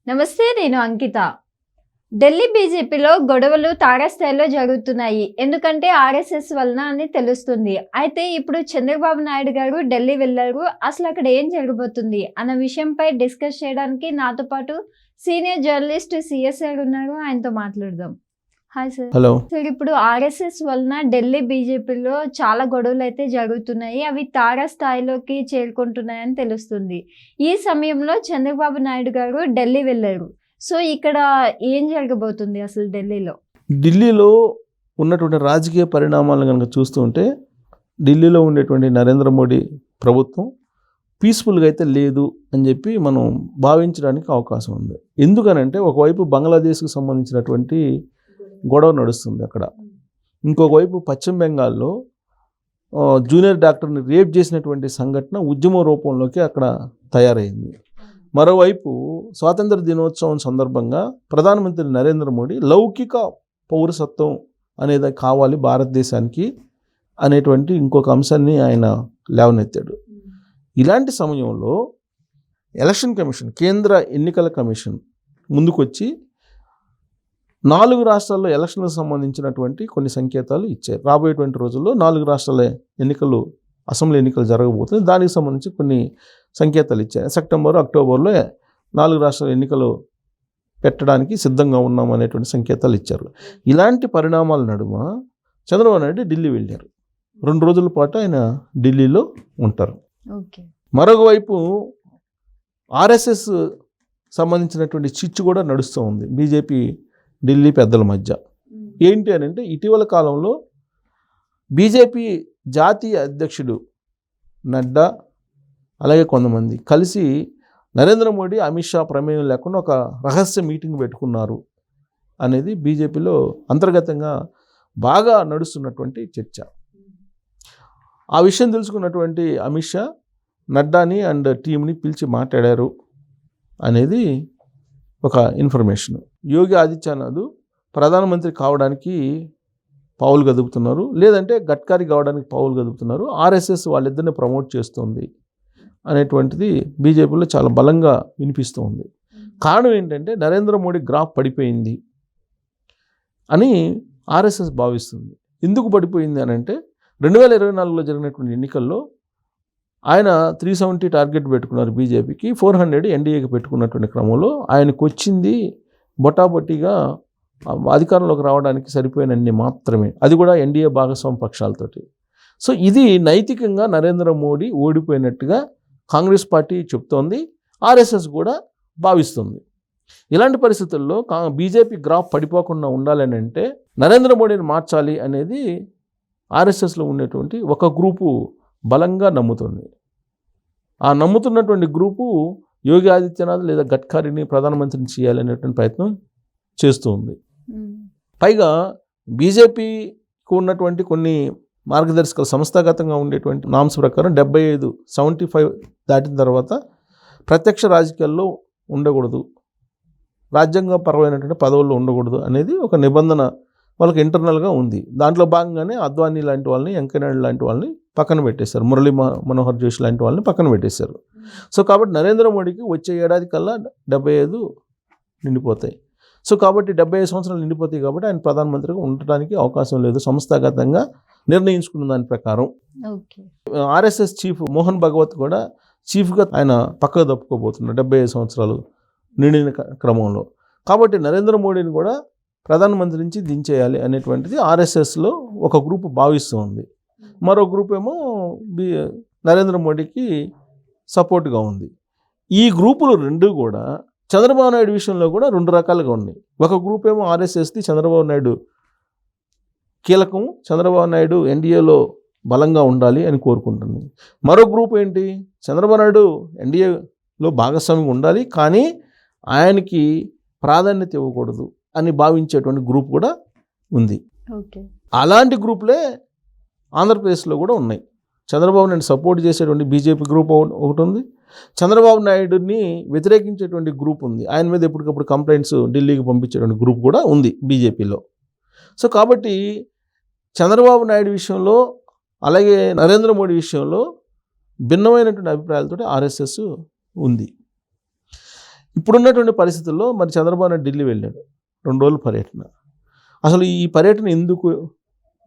నమస్తే, నేను అంకిత. ఢిల్లీ బీజేపీలో గొడవలు తారాస్థాయిలో జరుగుతున్నాయి. ఎందుకంటే ఆర్ఎస్ఎస్ వలన అని తెలుస్తుంది. అయితే ఇప్పుడు చంద్రబాబు నాయుడు గారు ఢిల్లీ వెళ్లారు. అసలు అక్కడ ఏం జరగబోతుంది అన్న విషయంపై డిస్కస్ చేయడానికి నాతో పాటు సీనియర్ జర్నలిస్ట్ సిఎస్ గారు ఉన్నారు. ఆయనతో మాట్లాడదాం. Hi sir. హలో సార్, ఇప్పుడు ఆర్ఎస్ఎస్ వలన ఢిల్లీ బీజేపీలో చాలా గొడవలు అయితే జరుగుతున్నాయి. అవి తారాస్థాయిలోకి చేరుకుంటున్నాయని తెలుస్తుంది. ఈ సమయంలో చంద్రబాబు నాయుడు గారు ఢిల్లీ వెళ్ళారు. సో ఇక్కడ ఏం జరగబోతుంది అసలు ఢిల్లీలో ఉన్నటువంటి రాజకీయ పరిణామాలను కనుక చూస్తూ ఉంటే ఢిల్లీలో ఉండేటువంటి నరేంద్ర మోడీ ప్రభుత్వం పీస్ఫుల్గా అయితే లేదు అని చెప్పి మనం భావించడానికి అవకాశం ఉంది. ఎందుకనంటే ఒకవైపు బంగ్లాదేశ్కు సంబంధించినటువంటి గొడవ నడుస్తుంది అక్కడ. ఇంకొక వైపు పశ్చిమ బెంగాల్లో జూనియర్ డాక్టర్ని రేప్ చేసినటువంటి సంఘటన ఉద్యమ రూపంలోకి అక్కడ తయారైంది. మరోవైపు స్వాతంత్ర దినోత్సవం సందర్భంగా ప్రధానమంత్రి నరేంద్ర మోడీ లౌకిక పౌరసత్వం అనేది కావాలి భారతదేశానికి అనేటువంటి ఇంకొక అంశాన్ని ఆయన లేవనెత్తాడు. ఇలాంటి సమయంలో ఎలక్షన్ కమిషన్, కేంద్ర ఎన్నికల కమిషన్ ముందుకొచ్చి 4 రాష్ట్రాల్లో ఎలక్షన్లకు సంబంధించినటువంటి కొన్ని సంకేతాలు ఇచ్చారు. రాబోయేటువంటి రోజుల్లో 4 రాష్ట్రాల ఎన్నికలు, అసెంబ్లీ ఎన్నికలు జరగబోతుంది. దానికి సంబంధించి కొన్ని సంకేతాలు ఇచ్చారు. సెప్టెంబర్, అక్టోబర్లో 4 రాష్ట్రాల ఎన్నికలు పెట్టడానికి సిద్ధంగా ఉన్నాం అనేటువంటి సంకేతాలు ఇచ్చారు. ఇలాంటి పరిణామాల నడుమ చంద్రబాబు నాయుడు ఢిల్లీ వెళ్ళారు. 2 రోజుల పాటు ఆయన ఢిల్లీలో ఉంటారు. మరొక వైపు ఆర్ఎస్ఎస్ సంబంధించినటువంటి చిచ్చు కూడా నడుస్తూ ఉంది బీజేపీ ఢిల్లీ పెద్దల మధ్య. ఏంటి అని అంటే ఇటీవల కాలంలో బీజేపీ జాతీయ అధ్యక్షుడు నడ్డా అలాగే కొంతమంది కలిసి నరేంద్ర మోడీ, అమిత్ షా ప్రమేయం లేకుండా ఒక రహస్య మీటింగ్ పెట్టుకున్నారు అనేది బీజేపీలో అంతర్గతంగా బాగా నడుస్తున్నటువంటి చర్చ. ఆ విషయం తెలుసుకున్నటువంటి అమిత్ షా నడ్డాని అండ్ టీంని పిలిచి మాట్లాడారు అనేది ఒక ఇన్ఫర్మేషన్. యోగి ఆదిత్యనాథ్ ప్రధానమంత్రి కావడానికి పావులు గదుపుతున్నారు, లేదంటే గడ్కరీ కావడానికి పావులు గదుపుతున్నారు. ఆర్ఎస్ఎస్ వాళ్ళిద్దరిని ప్రమోట్ చేస్తుంది అనేటువంటిది బీజేపీలో చాలా బలంగా వినిపిస్తూ ఉంది. కారణం ఏంటంటే నరేంద్ర మోడీ గ్రాఫ్ పడిపోయింది అని ఆర్ఎస్ఎస్ భావిస్తుంది. ఎందుకు పడిపోయింది అని అంటే 2024లో జరిగినటువంటి ఎన్నికల్లో ఆయన 370 టార్గెట్ పెట్టుకున్నారు బీజేపీకి, 400 ఎన్డీఏకి పెట్టుకున్నటువంటి క్రమంలో ఆయనకు వచ్చింది బొటాబొట్టిగా అధికారంలోకి రావడానికి సరిపోయినన్ని మాత్రమే, అది కూడా ఎన్డీఏ భాగస్వామ్య పక్షాలతోటి. సో ఇది నైతికంగా నరేంద్ర మోడీ ఓడిపోయినట్టుగా కాంగ్రెస్ పార్టీ చెప్తోంది, ఆర్ఎస్ఎస్ కూడా భావిస్తుంది. ఇలాంటి పరిస్థితుల్లో బీజేపీ గ్రాఫ్ పడిపోకుండా ఉండాలని అంటే నరేంద్ర మోడీని మార్చాలి అనేది ఆర్ఎస్ఎస్లో ఉండేటువంటి ఒక గ్రూపు బలంగా నమ్ముతుంది. ఆ నమ్ముతున్నటువంటి గ్రూపు యోగి ఆదిత్యనాథ్ లేదా గడ్కరీని ప్రధానమంత్రిని చేయాలనేటువంటి ప్రయత్నం చేస్తూ ఉంది. పైగా బీజేపీకి ఉన్నటువంటి కొన్ని మార్గదర్శకాలు, సంస్థాగతంగా ఉండేటువంటి నామ్స్ ప్రకారం 75 దాటిన తర్వాత ప్రత్యక్ష రాజకీయాల్లో ఉండకూడదు, రాజ్యాంగపరమైనటువంటి పదవుల్లో ఉండకూడదు అనేది ఒక నిబంధన వాళ్ళకి ఇంటర్నల్గా ఉంది. దాంట్లో భాగంగానే అద్వానీ లాంటి వాళ్ళని, వెంకయ్యనాయుడు లాంటి వాళ్ళని పక్కన పెట్టేశారు, మురళీ మనోహర్ జోషి లాంటి వాళ్ళని పక్కన పెట్టేశారు. సో కాబట్టి నరేంద్ర మోడీకి వచ్చే ఏడాది కల్లా 75 నిండిపోతాయి. సో కాబట్టి 75 సంవత్సరాలు నిండిపోతాయి. కాబట్టి ఆయన ప్రధానమంత్రిగా ఉండటానికి అవకాశం లేదు సంస్థాగతంగా నిర్ణయించుకున్న దాని ప్రకారం. ఆర్ఎస్ఎస్ చీఫ్ మోహన్ భగవత్ కూడా చీఫ్గా ఆయన పక్కకు తప్పుకోబోతున్నారు 75 సంవత్సరాలు నిండిన క్రమంలో. కాబట్టి నరేంద్ర మోడీని కూడా ప్రధానమంత్రి నుంచి దించేయాలి అనేటువంటిది ఆర్ఎస్ఎస్లో ఒక గ్రూపు భావిస్తూ ఉంది. మరో గ్రూప్ ఏమో నరేంద్ర మోడీకి సపోర్ట్గా ఉంది. ఈ గ్రూపులు రెండు కూడా చంద్రబాబు నాయుడు విషయంలో కూడా 2 రకాలుగా ఉన్నాయి. ఒక గ్రూప్ ఏమో ఆర్ఎస్ఎస్ది చంద్రబాబు నాయుడు కీలకం, చంద్రబాబు నాయుడు ఎన్డీఏలో బలంగా ఉండాలి అని కోరుకుంటుంది. మరో గ్రూప్ ఏంటి, చంద్రబాబు నాయుడు ఎన్డీఏలో భాగస్వామ్యం ఉండాలి కానీ ఆయనకి ప్రాధాన్యత ఇవ్వకూడదు అని భావించేటువంటి గ్రూప్ కూడా ఉంది. అలాంటి గ్రూపులే ఆంధ్రప్రదేశ్లో కూడా ఉన్నాయి. చంద్రబాబు నాయుడు సపోర్ట్ చేసేటువంటి బీజేపీ గ్రూప్ ఒకటి ఉంది, చంద్రబాబు నాయుడుని వ్యతిరేకించేటువంటి గ్రూప్ ఉంది, ఆయన మీద ఎప్పటికప్పుడు కంప్లైంట్స్ ఢిల్లీకి పంపించేటువంటి గ్రూప్ కూడా ఉంది బీజేపీలో. సో కాబట్టి చంద్రబాబు నాయుడు విషయంలో అలాగే నరేంద్ర మోడీ విషయంలో భిన్నమైనటువంటి అభిప్రాయాలతో ఆర్ఎస్ఎస్ ఉంది. ఇప్పుడున్నటువంటి పరిస్థితుల్లో మరి చంద్రబాబు నాయుడు ఢిల్లీ వెళ్ళాడు, 2 రోజుల పర్యటన. అసలు ఈ పర్యటన ఎందుకు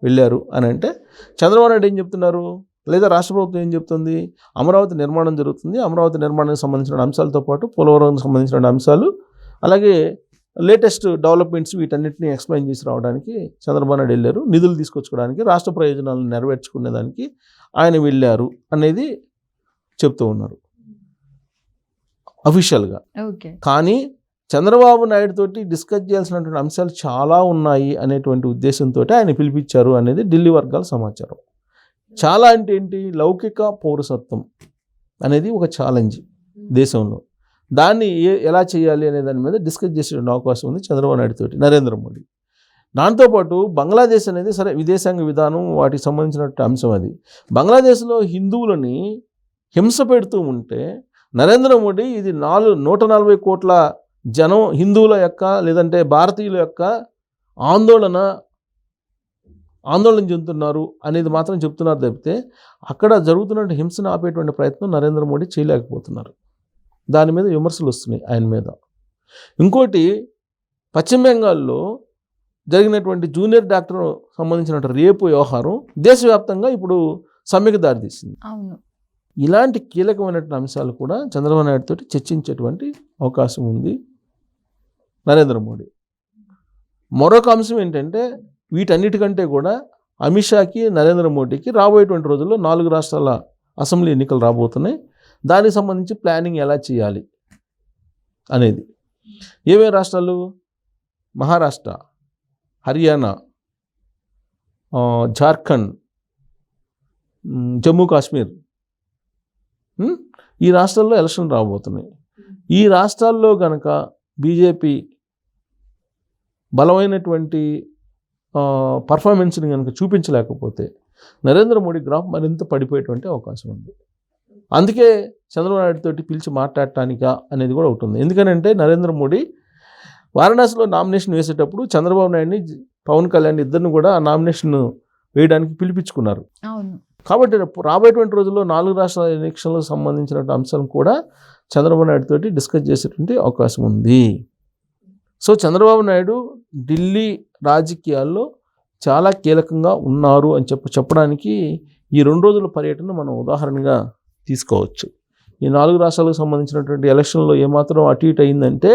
వెళ్ళారు అని అంటే, చంద్రబాబు నాయుడు ఏం చెప్తున్నారు, లేదా రాష్ట్ర ప్రభుత్వం ఏం చెప్తుంది, అమరావతి నిర్మాణం జరుగుతుంది, అమరావతి నిర్మాణానికి సంబంధించిన అంశాలతో పాటు పోలవరంకి సంబంధించిన అంశాలు, అలాగే లేటెస్ట్ డెవలప్మెంట్స్ వీటన్నిటిని ఎక్స్ప్లెయిన్ చేసి రావడానికి చంద్రబాబు నాయుడు వెళ్ళారు, నిధులు తీసుకొచ్చుకోవడానికి, రాష్ట్ర ప్రయోజనాలను నెరవేర్చుకునేదానికి ఆయన వెళ్ళారు అనేది చెప్తూ ఉన్నారు అఫీషియల్గా. ఓకే. కానీ చంద్రబాబు నాయుడు తోటి డిస్కస్ చేయాల్సినటువంటి అంశాలు చాలా ఉన్నాయి అనేటువంటి ఉద్దేశంతో ఆయన పిలిపించారు అనేది ఢిల్లీ వర్గాల సమాచారం. చాలా అంటే ఏంటి, లౌకిక పౌరసత్వం అనేది ఒక ఛాలెంజ్ దేశంలో, దాన్ని ఎలా చేయాలి అనే దాని మీద డిస్కస్ చేసే అవకాశం ఉంది చంద్రబాబు నాయుడు తోటి నరేంద్ర మోడీ. దాంతోపాటు బంగ్లాదేశ్ అనేది సరే విదేశాంగ విధానం వాటికి సంబంధించినటువంటి అంశం. అది బంగ్లాదేశ్లో హిందువులని హింస పెడుతూ ఉంటే నరేంద్ర మోడీ ఇది 140 కోట్ల జనం హిందువుల యొక్క లేదంటే భారతీయుల యొక్క ఆందోళన చెందుతున్నారు అనేది మాత్రం చెప్తున్నారు తప్పితే అక్కడ జరుగుతున్న హింసను ఆపేటువంటి ప్రయత్నం నరేంద్ర మోడీ చేయలేకపోతున్నారు. దాని మీద విమర్శలు వస్తున్నాయి ఆయన మీద. ఇంకోటి, పశ్చిమ బెంగాల్లో జరిగినటువంటి జూనియర్ డాక్టర్ సంబంధించిన రేపు వ్యవహారం దేశవ్యాప్తంగా ఇప్పుడు సమ్మెకు దారితీసింది. అవును. ఇలాంటి కీలకమైనటువంటి అంశాలు కూడా చంద్రబాబు నాయుడు తోటి చర్చించేటువంటి అవకాశం ఉంది నరేంద్ర మోడీ. మరొక అంశం ఏంటంటే, వీటన్నిటికంటే కూడా అమిత్ షాకి నరేంద్ర మోడీకి రాబోయేటువంటి రోజుల్లో 4 రాష్ట్రాల అసెంబ్లీ ఎన్నికలు రాబోతున్నాయి. దానికి సంబంధించి ప్లానింగ్ ఎలా చేయాలి అనేది. ఏవే రాష్ట్రాలు, మహారాష్ట్ర, హర్యానా, జార్ఖండ్, జమ్మూ కాశ్మీర్, ఈ రాష్ట్రాల్లో ఎలక్షన్ రాబోతున్నాయి. ఈ రాష్ట్రాల్లో కనుక బీజేపీ బలమైనటువంటి పర్ఫార్మెన్స్ని కనుక చూపించలేకపోతే నరేంద్ర మోడీ గ్రాఫ్ మరింత పడిపోయేటువంటి అవకాశం ఉంది. అందుకే చంద్రబాబు నాయుడు తోటి పిలిచి మాట్లాడటానికా అనేది కూడా ఒకటి ఉంది. ఎందుకనంటే నరేంద్ర మోడీ వారణాసిలో నామినేషన్ వేసేటప్పుడు చంద్రబాబు నాయుడిని, పవన్ కళ్యాణ్ ఇద్దరిని కూడా ఆ నామినేషన్ వేయడానికి పిలిపించుకున్నారు. అవును. కాబట్టి రాబోయేటువంటి రోజుల్లో 4 రాష్ట్రాల ఎలక్షన్లకు సంబంధించిన అంశాలను కూడా చంద్రబాబు నాయుడు తోటి డిస్కస్ చేసేటువంటి అవకాశం ఉంది. సో చంద్రబాబు నాయుడు ఢిల్లీ రాజకీయాల్లో చాలా కీలకంగా ఉన్నారు అని చెప్పడానికి ఈ 2 రోజుల పర్యటన మనం ఉదాహరణగా తీసుకోవచ్చు. ఈ 4 రాష్ట్రాలకు సంబంధించినటువంటి ఎలక్షన్లో ఏమాత్రం అటు ఇటు అయిందంటే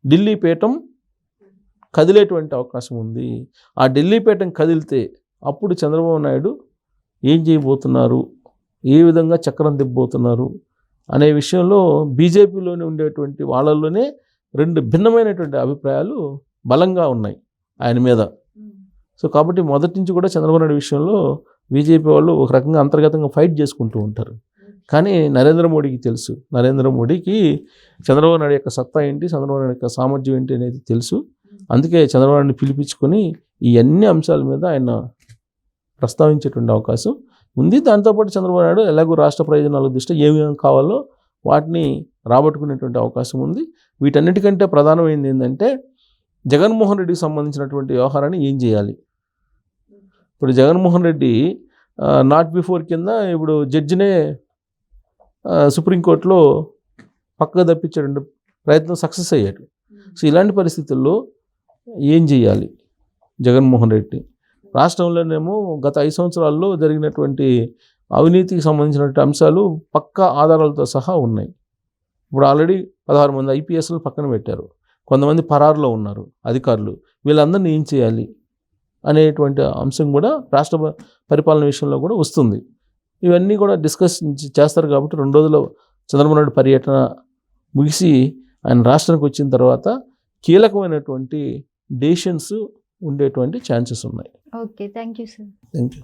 ఢిల్లీ పీఠం కదిలేటువంటి అవకాశం ఉంది. ఆ ఢిల్లీ పీఠం కదిలితే అప్పుడు చంద్రబాబు నాయుడు ఏం చేయబోతున్నారు, ఏ విధంగా చక్రం తిప్పబోతున్నారు అనే విషయంలో బీజేపీలోనే ఉండేటువంటి వాళ్ళల్లోనే 2 భిన్నమైనటువంటి అభిప్రాయాలు బలంగా ఉన్నాయి ఆయన మీద. సో కాబట్టి మొదటి నుంచి కూడా చంద్రబాబు నాయుడు విషయంలో బీజేపీ వాళ్ళు ఒక రకంగా అంతర్గతంగా ఫైట్ చేసుకుంటూ ఉంటారు. కానీ నరేంద్ర మోడీకి తెలుసు, నరేంద్ర మోడీకి చంద్రబాబు నాయుడు యొక్క సత్తా ఏంటి, చంద్రబాబు నాయుడు యొక్క సామర్థ్యం ఏంటి అనేది తెలుసు. అందుకే చంద్రబాబు నాయుడిని పిలిపించుకొని ఈ అన్ని అంశాల మీద ఆయన ప్రస్తావించేటువంటి అవకాశం ఉంది. దాంతోపాటు చంద్రబాబు నాయుడు ఎలాగో రాష్ట్ర ప్రయోజనాల దృష్ట్యా ఏమేమి కావాలో వాటిని రాబట్టుకునేటువంటి అవకాశం ఉంది. వీటన్నిటికంటే ప్రధానమైనది ఏంటంటే జగన్మోహన్ రెడ్డికి సంబంధించినటువంటి వ్యవహారాన్ని ఏం చేయాలి. ఇప్పుడు జగన్మోహన్ రెడ్డి నాట్ బిఫోర్ కింద ఇప్పుడు జడ్జినే సుప్రీంకోర్టులో పక్కగా తప్పించే ప్రయత్నం సక్సెస్ అయ్యాడు. సో ఇలాంటి పరిస్థితుల్లో ఏం చేయాలి జగన్మోహన్ రెడ్డి. రాష్ట్రంలోనేమో గత 5 సంవత్సరాల్లో జరిగినటువంటి అవినీతికి సంబంధించినటువంటి అంశాలు పక్కా ఆధారాలతో సహా ఉన్నాయి. ఇప్పుడు ఆల్రెడీ 16 మంది ఐపీఎస్లు పక్కన పెట్టారు, కొంతమంది పరారులో ఉన్నారు అధికారులు. వీళ్ళందరినీ ఏం చేయాలి అనేటువంటి అంశం కూడా రాష్ట్ర పరిపాలన విషయంలో కూడా వస్తుంది. ఇవన్నీ కూడా డిస్కస్ చేస్తారు. కాబట్టి 2 రోజుల చంద్రబాబు నాయుడు పర్యటన ముగిసి ఆయన రాష్ట్రానికి వచ్చిన తర్వాత కీలకమైనటువంటి డెసిషన్స్ ఉండేటువంటి ఛాన్సెస్ ఉన్నాయి. Okay, thank you sir. Thank you.